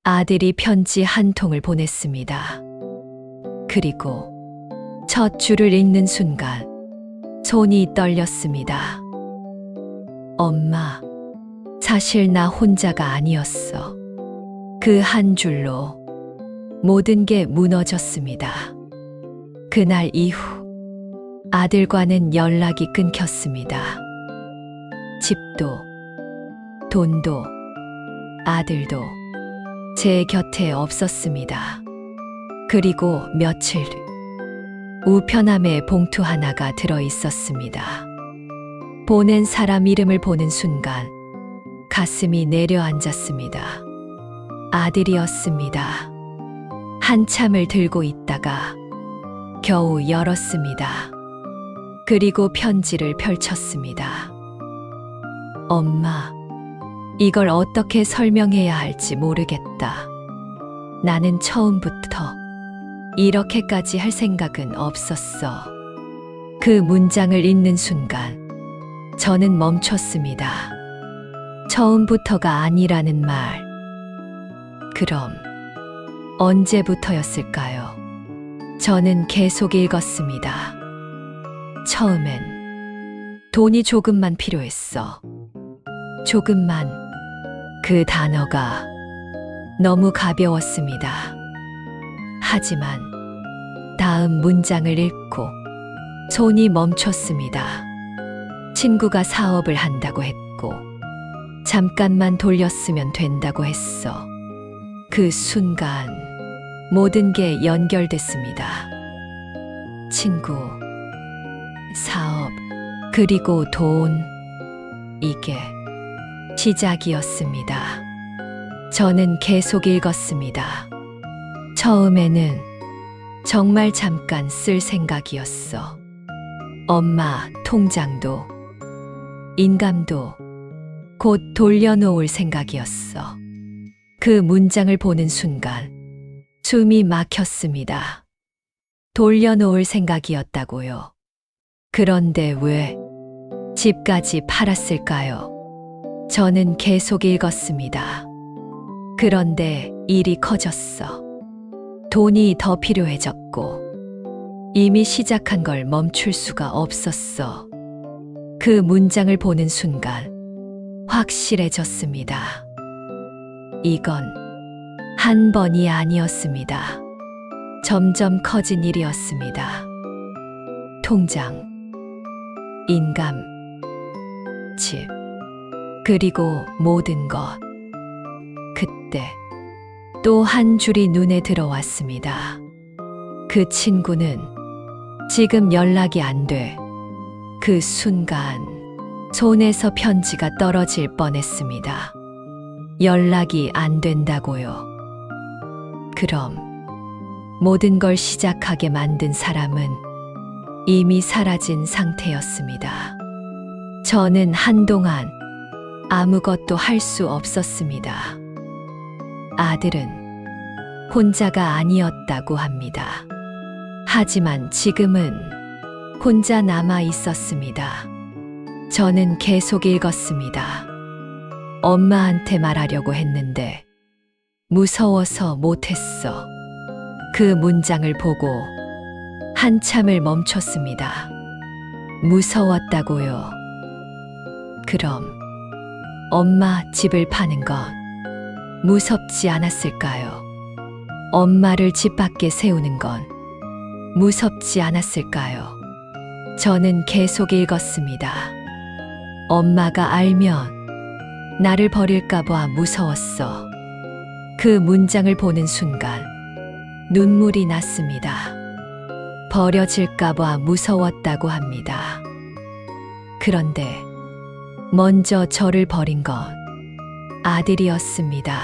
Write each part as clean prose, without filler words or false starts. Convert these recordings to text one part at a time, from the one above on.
아들이 편지 한 통을 보냈습니다. 그리고 첫 줄을 읽는 순간 손이 떨렸습니다. 엄마, 사실 나 혼자가 아니었어. 그 한 줄로 모든 게 무너졌습니다. 그날 이후 아들과는 연락이 끊겼습니다. 집도, 돈도, 아들도 제 곁에 없었습니다. 그리고 며칠 우편함에 봉투 하나가 들어 있었습니다. 보낸 사람 이름을 보는 순간 가슴이 내려앉았습니다. 아들이었습니다. 한참을 들고 있다가 겨우 열었습니다. 그리고 편지를 펼쳤습니다. 엄마, 이걸 어떻게 설명해야 할지 모르겠다. 나는 처음부터 이렇게까지 할 생각은 없었어. 그 문장을 읽는 순간 저는 멈췄습니다. 처음부터가 아니라는 말. 그럼 언제부터였을까요? 저는 계속 읽었습니다. 처음엔 돈이 조금만 필요했어. 조금만. 그 단어가 너무 가벼웠습니다. 하지만 다음 문장을 읽고 손이 멈췄습니다. 친구가 사업을 한다고 했고 잠깐만 돌렸으면 된다고 했어. 그 순간 모든 게 연결됐습니다. 친구, 사업, 그리고 돈. 이게 시작이었습니다. 저는 계속 읽었습니다. 처음에는 정말 잠깐 쓸 생각이었어. 엄마 통장도, 인감도 곧 돌려놓을 생각이었어. 그 문장을 보는 순간 숨이 막혔습니다. 돌려놓을 생각이었다고요. 그런데 왜 집까지 팔았을까요? 저는 계속 읽었습니다. 그런데 일이 커졌어. 돈이 더 필요해졌고 이미 시작한 걸 멈출 수가 없었어. 그 문장을 보는 순간 확실해졌습니다. 이건 한 번이 아니었습니다. 점점 커진 일이었습니다. 통장, 인감, 집, 그리고 모든 것. 그때 또 한 줄이 눈에 들어왔습니다. 그 친구는 지금 연락이 안 돼. 그 순간 손에서 편지가 떨어질 뻔했습니다. 연락이 안 된다고요. 그럼 모든 걸 시작하게 만든 사람은 이미 사라진 상태였습니다. 저는 한동안 아무것도 할 수 없었습니다. 아들은 혼자가 아니었다고 합니다. 하지만 지금은 혼자 남아 있었습니다. 저는 계속 읽었습니다. 엄마한테 말하려고 했는데 무서워서 못했어. 그 문장을 보고 한참을 멈췄습니다. 무서웠다고요. 그럼 엄마 집을 파는 건 무섭지 않았을까요? 엄마를 집 밖에 세우는 건 무섭지 않았을까요? 저는 계속 읽었습니다. 엄마가 알면 나를 버릴까봐 무서웠어. 그 문장을 보는 순간 눈물이 났습니다. 버려질까봐 무서웠다고 합니다. 그런데 먼저 저를 버린 건 아들이었습니다.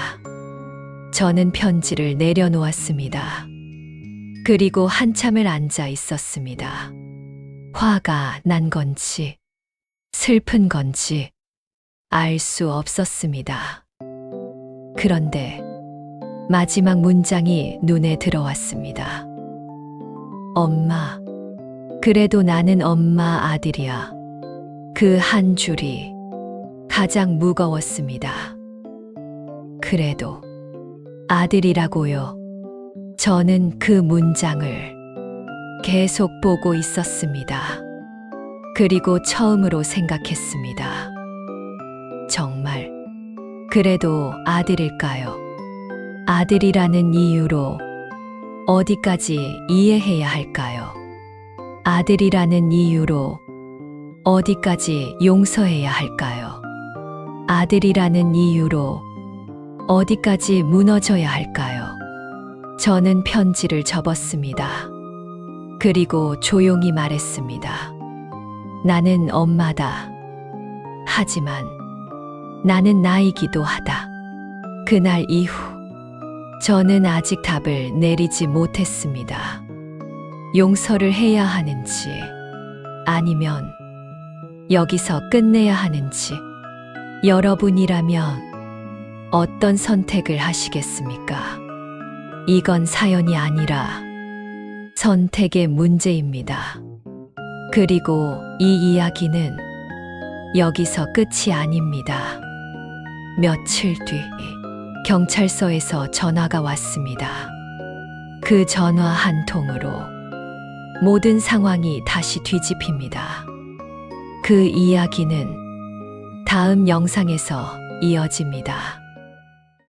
저는 편지를 내려놓았습니다. 그리고 한참을 앉아 있었습니다. 화가 난 건지 슬픈 건지 알 수 없었습니다. 그런데 마지막 문장이 눈에 들어왔습니다. 엄마, 그래도 나는 엄마 아들이야. 그 한 줄이 가장 무거웠습니다. 그래도 아들이라고요. 저는 그 문장을 계속 보고 있었습니다. 그리고 처음으로 생각했습니다. 정말 그래도 아들일까요? 아들이라는 이유로 어디까지 이해해야 할까요? 아들이라는 이유로 어디까지 용서해야 할까요? 아들이라는 이유로 어디까지 무너져야 할까요? 저는 편지를 접었습니다. 그리고 조용히 말했습니다. 나는 엄마다. 하지만 나는 나이기도 하다. 그날 이후 저는 아직 답을 내리지 못했습니다. 용서를 해야 하는지 아니면 여기서 끝내야 하는지 여러분이라면 어떤 선택을 하시겠습니까? 이건 사연이 아니라 선택의 문제입니다. 그리고 이 이야기는 여기서 끝이 아닙니다. 며칠 뒤 경찰서에서 전화가 왔습니다. 그 전화 한 통으로 모든 상황이 다시 뒤집힙니다. 그 이야기는 다음 영상에서 이어집니다.